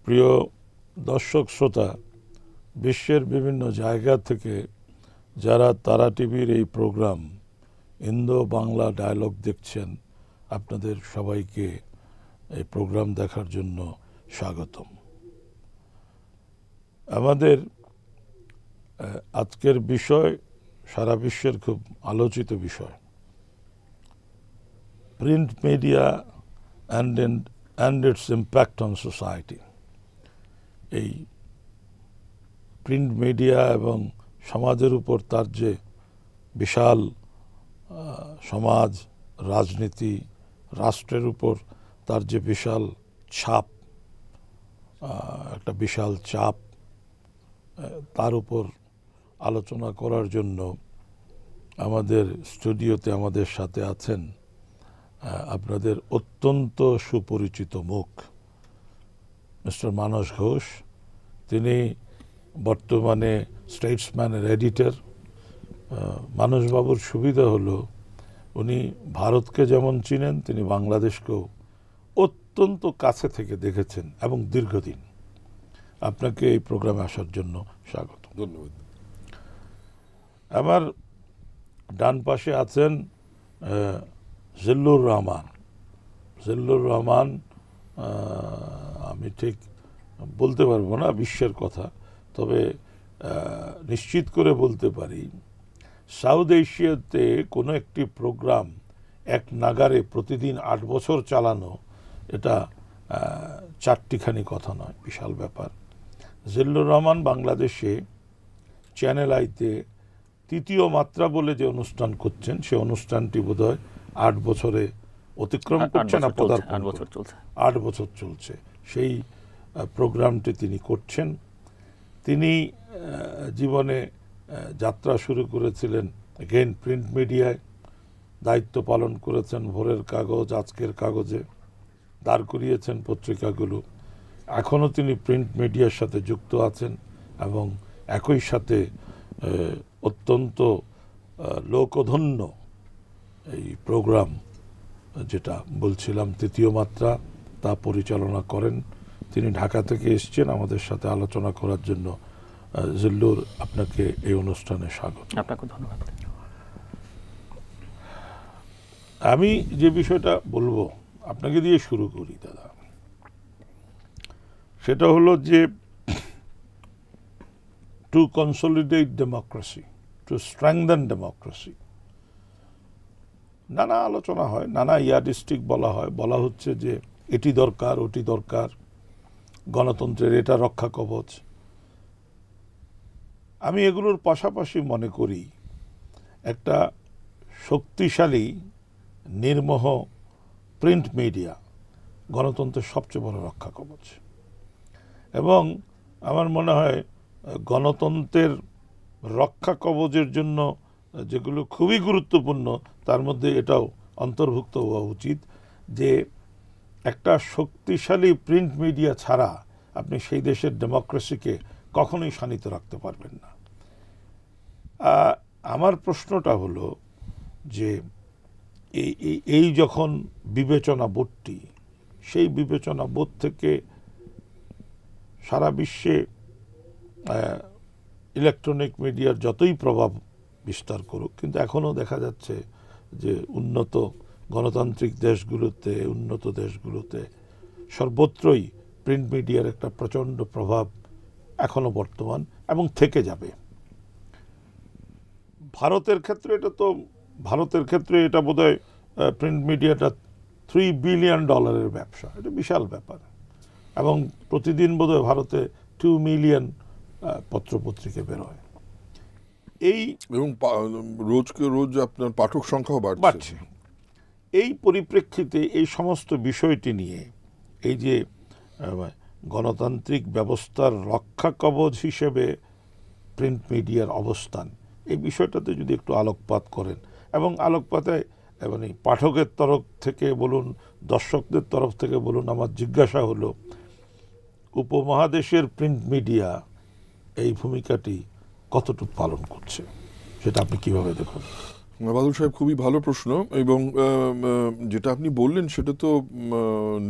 প্রিয় দর্শক শ্রোতা, বিশ্বের বিভিন্ন জায়গা থেকে যারা তারা টিভির এই প্রোগ্রাম ইন্দো বাংলা ডায়ালগ দেখছেন, আপনাদের সবাইকে এই প্রোগ্রাম দেখার জন্য স্বাগতম। আমাদের আজকের বিষয় সারা বিশ্বের খুব আলোচিত বিষয়, print media and its impact on society। এই প্রিন্ট মিডিয়া এবং সমাজের উপর তার যে বিশাল সমাজ, রাজনীতি, রাষ্ট্রের উপর তার যে বিশাল ছাপ, একটা বিশাল চাপ, তার উপর আলোচনা করার জন্য আমাদের স্টুডিওতে আমাদের সাথে আছেন আপনাদের অত্যন্ত সুপরিচিত মুখ, মিস্টার মানস ঘোষ। তিনি বর্তমানে স্টেটসম্যানের এডিটর। মানসবাবুর সুবিধা হলো উনি ভারতকে যেমন চিনেন, তিনি বাংলাদেশকেও অত্যন্ত কাছে থেকে দেখেছেন এবং দীর্ঘদিন। আপনাকে এই প্রোগ্রামে আসার জন্য স্বাগত। ধন্যবাদ। আমার ডান পাশে আছেন জিল্লুর রহমান। জিল্লুর রহমান, আমি ঠিক বলতে পারবো না বিশ্বের কথা, তবে নিশ্চিত করে বলতে পারি সাউথ এশিয়াতে কোনো একটি প্রোগ্রাম এক নাগারে প্রতিদিন 8 বছর চালানো, এটা চারটিখানি কথা নয়, বিশাল ব্যাপার। জিল্লুর রহমান বাংলাদেশে চ্যানেল আইতে তৃতীয় মাত্রা বলে যে অনুষ্ঠান করছেন, সে অনুষ্ঠানটি বোধহয় 8 বছরে অতিক্রম করছে না, 8 বছর চলছে। সেই প্রোগ্রামটি তিনি করছেন। তিনি জীবনে যাত্রা শুরু করেছিলেন এগেইন প্রিন্ট মিডিয়ায়, দায়িত্ব পালন করেছেন ভোরের কাগজ, আজকের কাগজে, দাঁড় করিয়েছেন পত্রিকাগুলো। এখনও তিনি প্রিন্ট মিডিয়ার সাথে যুক্ত আছেন এবং একই সাথে অত্যন্ত লোকধন্য এই প্রোগ্রাম যেটা বলছিলাম তৃতীয় মাত্রা, তা পরিচালনা করেন। তিনি ঢাকা থেকে এসেছেন আমাদের সাথে আলোচনা করার জন্য। জিল্লুর, আপনাকে এই অনুষ্ঠানে স্বাগত। আপনাকে ধন্যবাদ। আমি যে বিষয়টা বলবো, আপনাকে দিয়ে শুরু করি দাদা, সেটা হলো যে to consolidate democracy, to strengthen democracy, নানা আলোচনা হয়, নানা ইয়ারডিস্টিক বলা হচ্ছে যে এটি দরকার, ওটি দরকার, গণতন্ত্রের এটা রক্ষা কবচ। আমি এগুলোর পাশাপাশি মনে করি একটা শক্তিশালী নির্মোহ প্রিন্ট মিডিয়া গণতন্ত্রের সবচেয়ে বড় রক্ষা কবচ। এবং আমার মনে হয় গণতন্ত্রের রক্ষা কবচের জন্য যেগুলো খুবই গুরুত্বপূর্ণ, তার মধ্যে এটাও অন্তর্ভুক্ত হওয়া উচিত যে একটা শক্তিশালী প্রিন্ট মিডিয়া ছাড়া আপনি সেই দেশের ডেমোক্রেসিকে কখনোই শানিত রাখতে পারবেন না। আমার প্রশ্নটা হলো যে এই যখন বিবেচনা বোধটি, সেই বিবেচনা বোধ থেকে সারা বিশ্বে ইলেকট্রনিক মিডিয়ার যতই প্রভাব বিস্তার করুক, কিন্তু এখনও দেখা যাচ্ছে যে উন্নত গণতান্ত্রিক দেশগুলোতে, উন্নত দেশগুলোতে সর্বত্রই প্রিন্ট মিডিয়ার একটা প্রচণ্ড প্রভাব এখনও বর্তমান এবং থেকে যাবে। ভারতের ক্ষেত্রে এটা বোধহয় প্রিন্ট মিডিয়াটা $3 বিলিয়ন ব্যবসা, এটা বিশাল ব্যাপার। এবং প্রতিদিন বোধহয় ভারতে 2 মিলিয়ন পত্রপত্রিকা বেরোয়। এবং রোজকে রোজ আপনার পাঠক সংখ্যাও বাড়ছে। এই পরিপ্রেক্ষিতে এই সমস্ত বিষয়টি নিয়ে এই যে গণতান্ত্রিক ব্যবস্থার রক্ষা কবচ হিসেবে প্রিন্ট মিডিয়ার অবস্থান, এই বিষয়টাতে যদি একটু আলোকপাত করেন, এবং আলোকপাতে মানে পাঠকের তরফ থেকে বলুন, দর্শকদের তরফ থেকে বলুন, আমার জিজ্ঞাসা হলো উপমহাদেশের প্রিন্ট মিডিয়া এই ভূমিকাটি কতটুকু পালন করছে, সেটা আপনি কিভাবে দেখুন? বাদল সাহেব, খুবই ভালো প্রশ্ন। এবং যেটা আপনি বললেন সেটা তো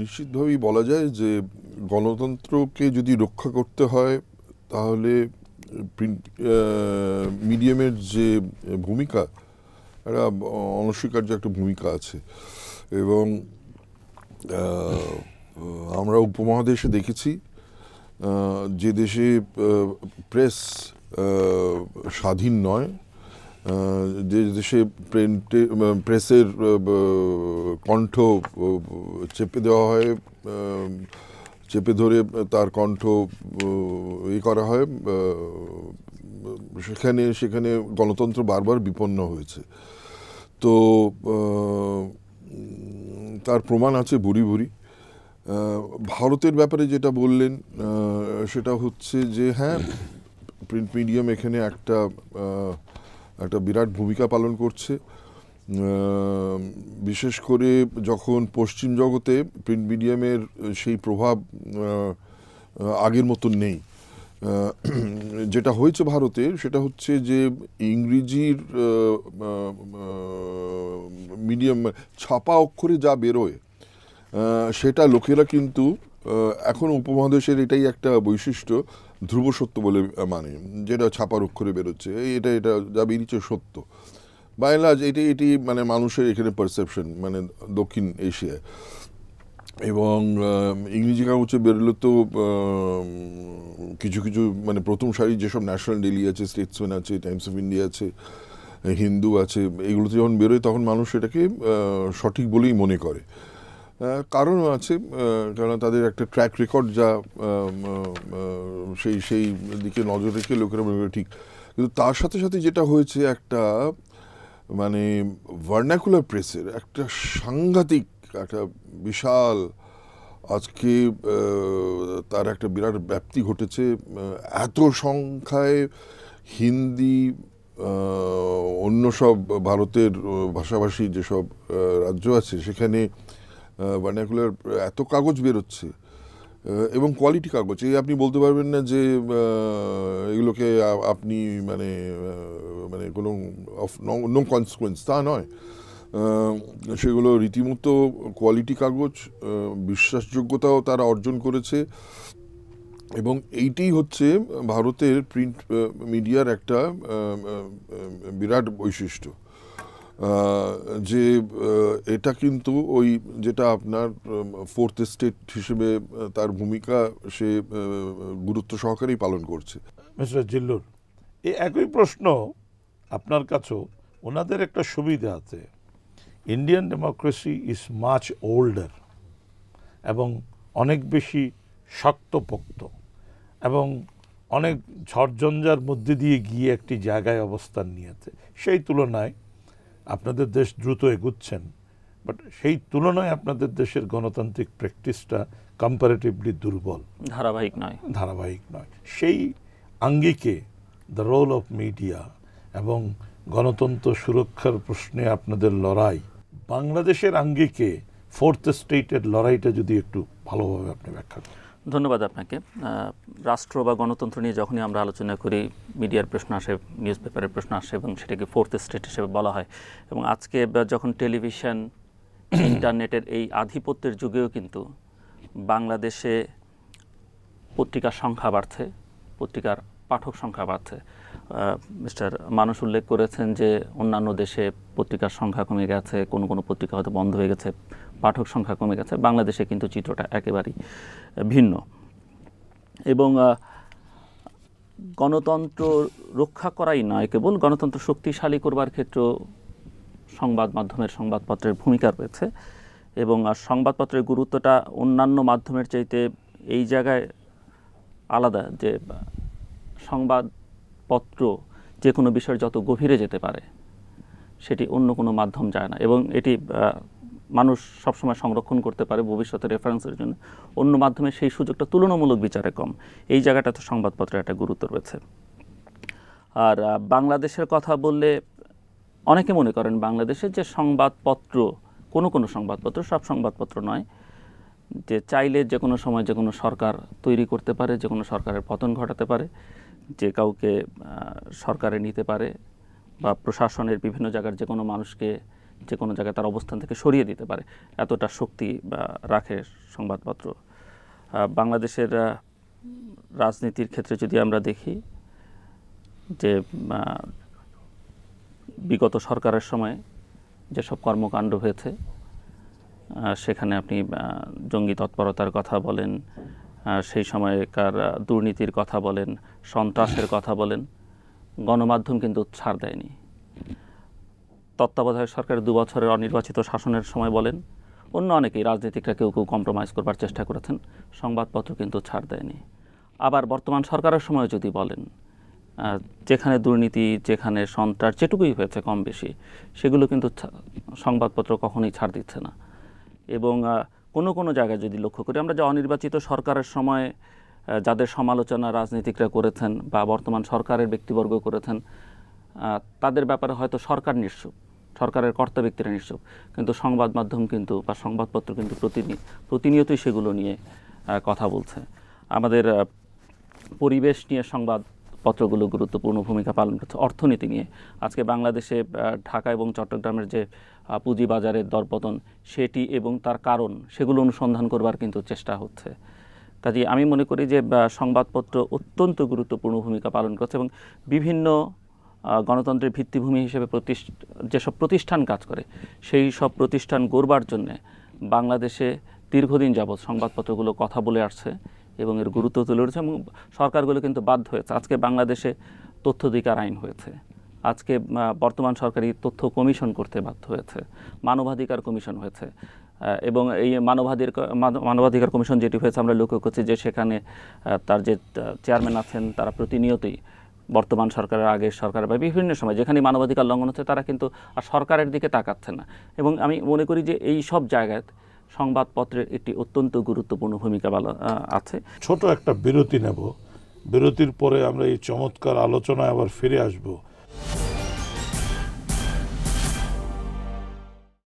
নিশ্চিতভাবেই বলা যায় যে গণতন্ত্রকে যদি রক্ষা করতে হয় তাহলে প্রিন্ট মিডিয়ামের যে ভূমিকা, একটা অনস্বীকার্য একটা ভূমিকা আছে। এবং আমরা উপমহাদেশে দেখেছি যে দেশে প্রেস স্বাধীন নয়, যে দেশে প্রেসের কণ্ঠ চেপে দেওয়া হয়, চেপে ধরে তার কণ্ঠ করা হয়, সেখানে গণতন্ত্র বারবার বিপন্ন হয়েছে। তো তার প্রমাণ আছে ভুরি ভুরি। ভারতের ব্যাপারে যেটা বললেন সেটা হচ্ছে যে হ্যাঁ, প্রিন্ট মিডিয়াম এখানে একটা বিরাট ভূমিকা পালন করছে। বিশেষ করে যখন পশ্চিম জগতে প্রিন্ট মিডিয়ামের সেই প্রভাব আগের মতন নেই। যেটা হয়েছে ভারতে সেটা হচ্ছে যে ইংরেজির মিডিয়াম ছাপা অক্ষরে যা বেরোয় সেটা লোকেরা কিন্তু এখন উপমহাদেশের এটাই একটা বৈশিষ্ট্য, ধ্রুব সত্য বলে মানে, যেটা ছাপার অক্ষরে বেরোচ্ছে এটা যা বেরিয়েছে সত্য। বাই এন্ড লার্জ এটি মানে মানুষের এখানে পারসেপশন, মানে দক্ষিণ এশিয়ায়। এবং ইংরেজি কাগজে বেরোলে তো কিছু কিছু মানে প্রথম সারি যেসব ন্যাশনাল ডেইলি আছে, স্টেটসম্যান আছে, টাইমস অফ ইন্ডিয়া আছে, হিন্দু আছে, এগুলোতে যখন বেরোয় তখন মানুষ এটাকে সঠিক বলেই মনে করে। কারণও আছে, কারণ তাদের একটা ট্র্যাক রেকর্ড যা সেই দিকে নজর রেখে লোকেরা মনে করে ঠিক। কিন্তু তার সাথে সাথে যেটা হয়েছে একটা মানে ভার্নাকুলার প্রেসের একটা সাংঘাতিক একটা বিশাল আজকে তার একটা বিরাট ব্যাপ্তি ঘটেছে। এত সংখ্যায় হিন্দি, অন্য সব ভারতের ভাষাভাষী যেসব রাজ্য আছে সেখানে ভার্নাকুলার এত কাগজ বেরোচ্ছে এবং কোয়ালিটি কাগজ। এই আপনি বলতে পারবেন না যে এগুলোকে আপনি মানে মানে কোনো নো কনসিকুয়েন্স, তা নয়। সেগুলো রীতিমতো কোয়ালিটি কাগজ, বিশ্বাসযোগ্যতাও তারা অর্জন করেছে। এবং এইটাই হচ্ছে ভারতের প্রিন্ট মিডিয়ার একটা বিরাট বৈশিষ্ট্য, যে এটা কিন্তু ওই যেটা আপনার ফোর্থ স্টেট হিসেবে তার ভূমিকা সে গুরুত্ব সহকারেই পালন করছে। মিস্টার জিল্লুর, এই একই প্রশ্ন আপনার কাছেও। ওনাদের একটা সুবিধা আছে, Indian democracy is much older এবং অনেক বেশি শক্তপোক্ত এবং অনেক ঝড়ঝঞ্ঝার মধ্যে দিয়ে গিয়ে একটি জায়গায় অবস্থান নিয়েছে। সেই তুলনায় আপনাদের দেশ দ্রুত এগুচ্ছেন, বাট সেই তুলনায় আপনাদের দেশের গণতান্ত্রিক প্র্যাকটিসটা কম্পারেটিভলি দুর্বল, ধারাবাহিক নয়। সেই আঙ্গিকে দ্য রোল অফ মিডিয়া এবং গণতন্ত্র সুরক্ষার প্রশ্নে আপনাদের লড়াই, বাংলাদেশের আঙ্গিকে ফোর্থ স্টেটের লড়াইটা যদি একটু ভালোভাবে আপনি ব্যাখ্যা করেন। ধন্যবাদ আপনাকে। রাষ্ট্র বা গণতন্ত্র নিয়ে যখনই আমরা আলোচনা করি, মিডিয়ার প্রশ্ন আসে, নিউজ পেপারের প্রশ্ন আসে এবং সেটাকে ফোর্থ স্টেট হিসেবে বলা হয়। এবং আজকে যখন টেলিভিশন, ইন্টারনেটের এই আধিপত্যের যুগেও কিন্তু বাংলাদেশে পত্রিকার সংখ্যা বাড়ছে, পত্রিকার পাঠক সংখ্যা বাড়ছে। মিস্টার মানুষ উল্লেখ করেছেন যে অন্যান্য দেশে পত্রিকার সংখ্যা কমে গেছে, কোনো কোনো পত্রিকা হয়তো বন্ধ হয়ে গেছে, পাঠক সংখ্যা কমে গেছে। বাংলাদেশে কিন্তু চিত্রটা একেবারেই ভিন্ন। এবং গণতন্ত্র রক্ষা করাই নয়, কেবল গণতন্ত্র শক্তিশালী করবার ক্ষেত্রেও সংবাদ মাধ্যমের, সংবাদপত্রের ভূমিকা রয়েছে। এবং সংবাদপত্রের গুরুত্বটা অন্যান্য মাধ্যমের চাইতে এই জায়গায় আলাদা, যে সংবাদপত্র যে কোনো বিষয়ের যত গভীরে যেতে পারে সেটি অন্য কোনো মাধ্যম যায় না। এবং এটি মানুষ সবসময় সংরক্ষণ করতে পারে ভবিষ্যতে রেফারেন্সের জন্য। অন্য মাধ্যমে সেই সুযোগটা তুলনামূলক বিচারে কম। এই জায়গাটাতে সংবাদপত্রের একটা গুরুত্ব রয়েছে। আর বাংলাদেশের কথা বললে অনেকে মনে করেন বাংলাদেশের যে সংবাদপত্র, কোনো সংবাদপত্র, সব সংবাদপত্র নয়, যে চাইলে যে কোনো সময় যে কোনো সরকার তৈরি করতে পারে, যে কোনো সরকারের পতন ঘটাতে পারে, যে কাউকে সরকারে নিতে পারে, বা প্রশাসনের বিভিন্ন জায়গার যে কোনো মানুষকে যে কোনো জায়গায় তার অবস্থান থেকে সরিয়ে দিতে পারে, এতটা শক্তি রাখে সংবাদপত্র। বাংলাদেশের রাজনীতির ক্ষেত্রে যদি আমরা দেখি যে বিগত সরকারের সময় যেসব কর্মকাণ্ড হয়েছে সেখানে আপনি জঙ্গি তৎপরতার কথা বলেন, সেই সময়কার দুর্নীতির কথা বলেন, সন্ত্রাসের কথা বলেন, গণমাধ্যম কিন্তু ছাড় দেয়নি। তত্ত্বাবধায়ক সরকারের 2 বছরের অনির্বাচিত শাসনের সময় বলেন, অন্য অনেকেই রাজনীতিকরা কেউ কেউ কম্প্রোমাইজ করবার চেষ্টা করেছেন, সংবাদপত্র কিন্তু ছাড় দেয়নি। আবার বর্তমান সরকারের সময় যদি বলেন, যেখানে দুর্নীতি, যেখানে সন্ত্রাস যেটুকুই হয়েছে কম বেশি, সেগুলো কিন্তু সংবাদপত্র কখনোই ছাড় দিচ্ছে না। এবং কোনো কোনো জায়গায় যদি লক্ষ্য করি আমরা, যে অনির্বাচিত সরকারের সময় যাদের সমালোচনা রাজনীতিকরা করেছেন বা বর্তমান সরকারের ব্যক্তিবর্গ করেছেন, তাদের ব্যাপারে হয়তো সরকার নিশ্চুপ, সরকারের কর্তা ব্যক্তিরা নিশ্চুপ, কিন্তু সংবাদ মাধ্যম কিন্তু বা সংবাদপত্র কিন্তু প্রতিনিয়তই সেগুলো নিয়ে কথা বলছে। আমাদের পরিবেশ নিয়ে সংবাদপত্রগুলো গুরুত্বপূর্ণ ভূমিকা পালন করছে, অর্থনীতি নিয়ে। আজকে বাংলাদেশে ঢাকা এবং চট্টগ্রামের যে পুঁজিবাজারের দরপতন, সেটি এবং তার কারণ, সেগুলো অনুসন্ধান করবার কিন্তু চেষ্টা হচ্ছে। কাজেই আমি মনে করি যে সংবাদপত্র অত্যন্ত গুরুত্বপূর্ণ ভূমিকা পালন করছে এবং বিভিন্ন গণতন্ত্রের ভিত্তিভূমি হিসেবে যেসব প্রতিষ্ঠান কাজ করে, সেই সব প্রতিষ্ঠান গড়বার জন্যে বাংলাদেশে দীর্ঘদিন যাবৎ সংবাদপত্রগুলো কথা বলে আসছে এবং এর গুরুত্ব তুলে ধরেছে এবং সরকারগুলো কিন্তু বাধ্য হয়েছে। আজকে বাংলাদেশে তথ্য অধিকার আইন হয়েছে, আজকে বর্তমান সরকারি তথ্য কমিশন করতে বাধ্য হয়েছে, মানবাধিকার কমিশন হয়েছে এবং এই মানবাধিকার কমিশন যেটি হয়েছে আমরা লক্ষ্য করছি যে সেখানে তার যে চেয়ারম্যান আছেন তারা প্রতিনিয়তই বর্তমান সরকারের, আগের সরকার বা বিভিন্ন সময় যেখানে মানবাধিকার লঙ্ঘন হচ্ছে তারা কিন্তু আর সরকারের দিকে তাকাচ্ছে না। এবং আমি মনে করি যে এই সব জায়গায় সংবাদপত্রের একটি অত্যন্ত গুরুত্বপূর্ণ ভূমিকা আছে। ছোট একটা বিরতি নেব, বিরতির পরে আমরা এই চমৎকার আলোচনায় আবার ফিরে আসব।